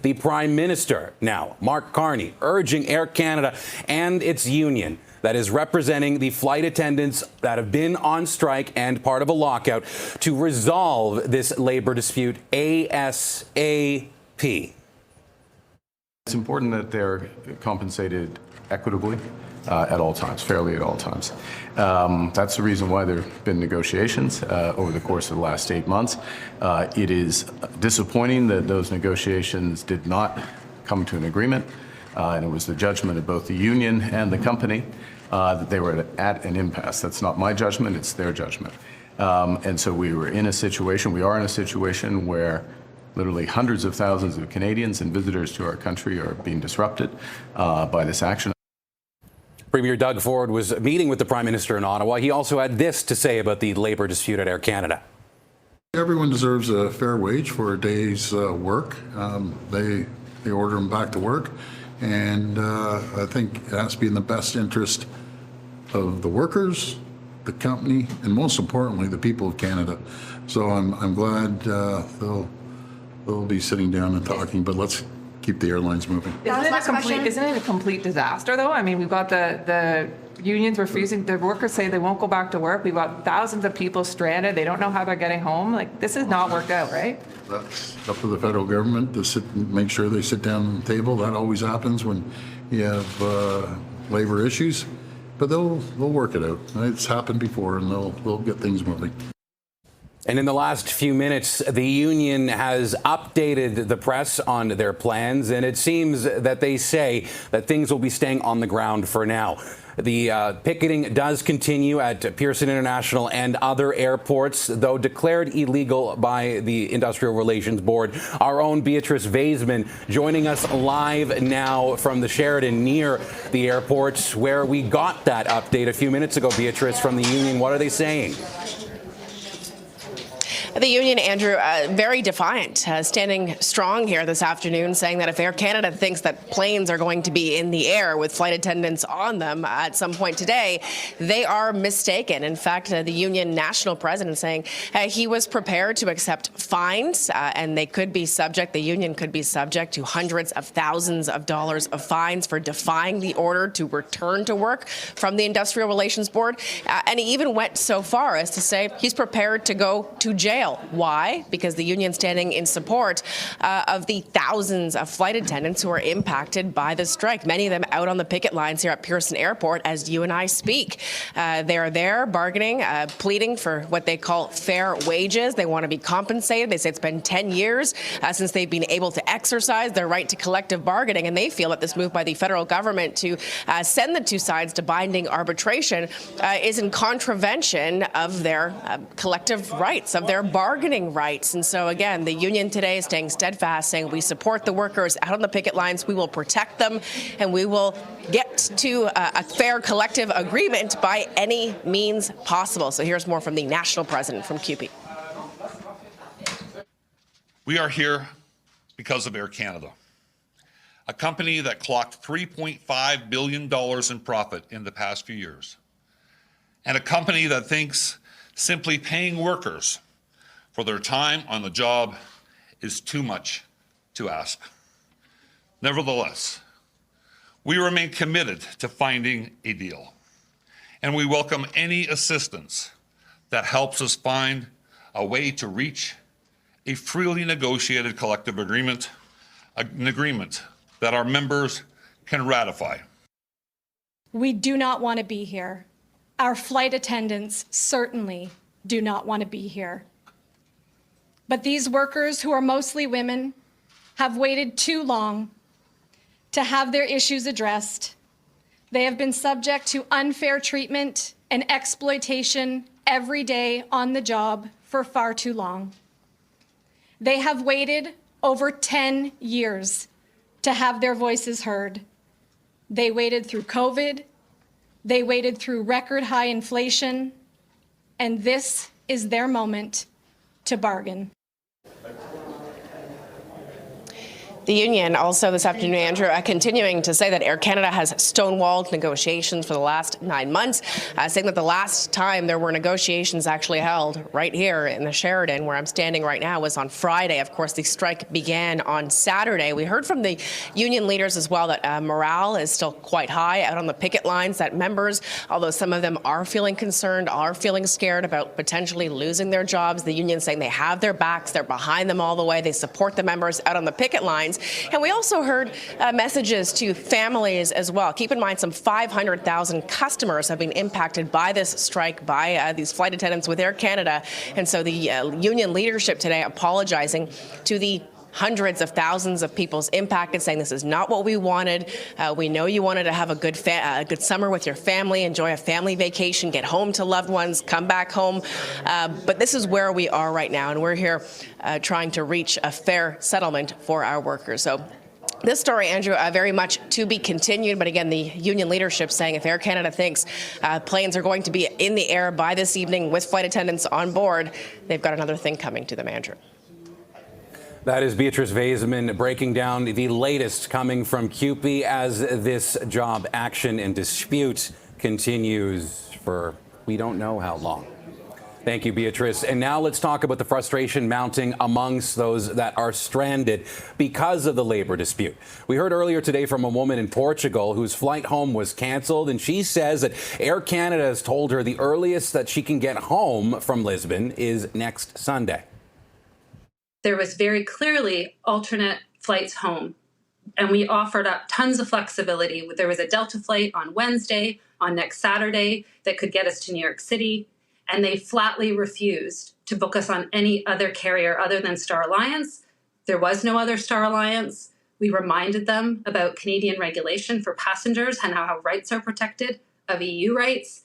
The Prime Minister now, Mark Carney, urging Air Canada and its union that is representing the flight attendants that have been on strike and part of a lockout to resolve this labor dispute ASAP. It's important that they're compensated equitably at all times, fairly at all times. That's the reason why there have been negotiations over the course of the last 8 months. It is disappointing that those negotiations did not come to an agreement, and it was the judgment of both the union and the company that they were at an impasse. That's not my judgment, it's their judgment. And so we are in a situation where literally hundreds of thousands of Canadians and visitors to our country are being disrupted by this action. Premier Doug Ford was meeting with the Prime Minister in Ottawa. He also had this to say about the labor dispute at Air Canada. Everyone deserves a fair wage for a day's work. They order them back to work, and I think it has to be in the best interest of the workers, the company, and most importantly, the people of Canada. So I'm glad they'll be sitting down and talking, but let's keep the airlines moving. Isn't it a complete disaster, though? I mean, we've got the unions refusing, the workers say they won't go back to work. We've got thousands of people stranded. They don't know how they're getting home. Like, this has not worked out, right? That's up to the federal government to sit and make sure they sit down on the table. That always happens when you have labor issues, but they'll work it out. It's happened before, and they'll get things moving. And in the last few minutes, the union has updated the press on their plans, and it seems that they say that things will be staying on the ground for now. The picketing does continue at Pearson International and other airports, though declared illegal by the Industrial Relations Board. Our own Beatrice Vaisman joining us live now from the Sheraton near the airport, where we got that update a few minutes ago. Beatrice, from the union, what are they saying? The union, Andrew, very defiant, standing strong here this afternoon, saying that if Air Canada thinks that planes are going to be in the air with flight attendants on them at some point today, they are mistaken. In fact, the union national president saying he was prepared to accept fines, and they could be subject, the union could be subject to hundreds of thousands of dollars of fines for defying the order to return to work from the Industrial Relations Board. And he even went so far as to say he's prepared to go to jail. Why? Because the union standing in support of the thousands of flight attendants who are impacted by the strike, many of them out on the picket lines here at Pearson Airport as you and I speak. They are there bargaining, pleading for what they call fair wages. They want to be compensated. They say it's been 10 years since they've been able to exercise their right to collective bargaining, and they feel that this move by the federal government to send the two sides to binding arbitration is in contravention of their collective rights, of their bargaining rights. And so, again, the union today is staying steadfast, saying we support the workers out on the picket lines, we will protect them, and we will get to a fair collective agreement by any means possible. So here's more from the national president from CUPE. We are here because of Air Canada, a company that clocked $3.5 billion in profit in the past few years, and a company that thinks simply paying workers for their time on the job is too much to ask. Nevertheless, we remain committed to finding a deal, and we welcome any assistance that helps us find a way to reach a freely negotiated collective agreement, an agreement that our members can ratify. We do not want to be here. Our flight attendants certainly do not want to be here. But these workers, who are mostly women, have waited too long to have their issues addressed. They have been subject to unfair treatment and exploitation every day on the job for far too long. They have waited over 10 years to have their voices heard. They waited through COVID. They waited through record high inflation. And this is their moment to bargain. The union also this afternoon, Andrew, continuing to say that Air Canada has stonewalled negotiations for the last 9 months, saying that the last time there were negotiations actually held right here in the Sheraton, where I'm standing right now, was on Friday. Of course, the strike began on Saturday. We heard from the union leaders as well that morale is still quite high out on the picket lines, that members, although some of them are feeling concerned, are feeling scared about potentially losing their jobs, the union saying they have their backs, they're behind them all the way, they support the members out on the picket lines. And we also heard messages to families as well. Keep in mind, some 500,000 customers have been impacted by this strike, by these flight attendants with Air Canada. And so the union leadership today apologizing to the hundreds of thousands of people's impacted, saying this is not what we wanted. We know you wanted to have a good summer with your family, enjoy a family vacation, get home to loved ones, come back home. But this is where we are right now, and we're here trying to reach a fair settlement for our workers. So this story, Andrew, very much to be continued. But again, the union leadership saying if Air Canada thinks planes are going to be in the air by this evening with flight attendants on board, they've got another thing coming to them, Andrew. That is Beatrice Vaisman breaking down the latest coming from CUPE as this job action and dispute continues for we don't know how long. Thank you, Beatrice. And now let's talk about the frustration mounting amongst those that are stranded because of the labor dispute. We heard earlier today from a woman in Portugal whose flight home was canceled, and she says that Air Canada has told her the earliest that she can get home from Lisbon is next Sunday. There was very clearly alternate flights home, and we offered up tons of flexibility. There was a Delta flight on Wednesday, on next Saturday, that could get us to New York City, and they flatly refused to book us on any other carrier other than Star Alliance. There was no other Star Alliance. We reminded them about Canadian regulation for passengers and how rights are protected of EU rights,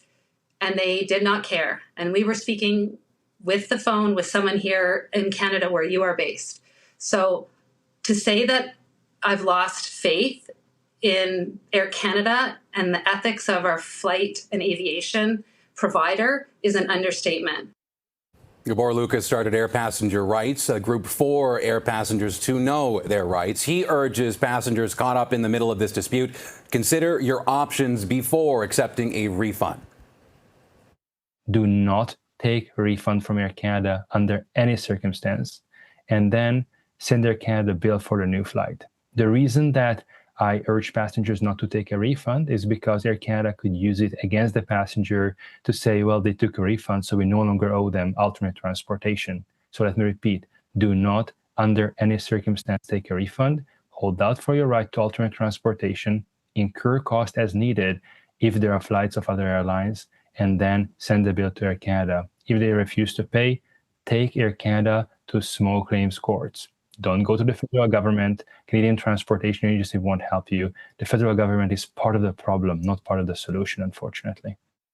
and they did not care. And we were speaking with the phone with someone here in Canada where you are based. So to say that I've lost faith in Air Canada and the ethics of our flight and aviation provider is an understatement. Gabor Lucas started Air Passenger Rights, a group for air passengers to know their rights. He urges passengers caught up in the middle of this dispute, consider your options before accepting a refund. Do not take a refund from Air Canada under any circumstance, and then send Air Canada a bill for the new flight. The reason that I urge passengers not to take a refund is because Air Canada could use it against the passenger to say, well, they took a refund, so we no longer owe them alternate transportation. So let me repeat, do not, under any circumstance, take a refund. Hold out for your right to alternate transportation, incur cost as needed if there are flights of other airlines, and then send the bill to Air Canada. If they refuse to pay, take Air Canada to small claims courts. Don't go to the federal government. Canadian Transportation Agency won't help you. The federal government is part of the problem, not part of the solution, unfortunately.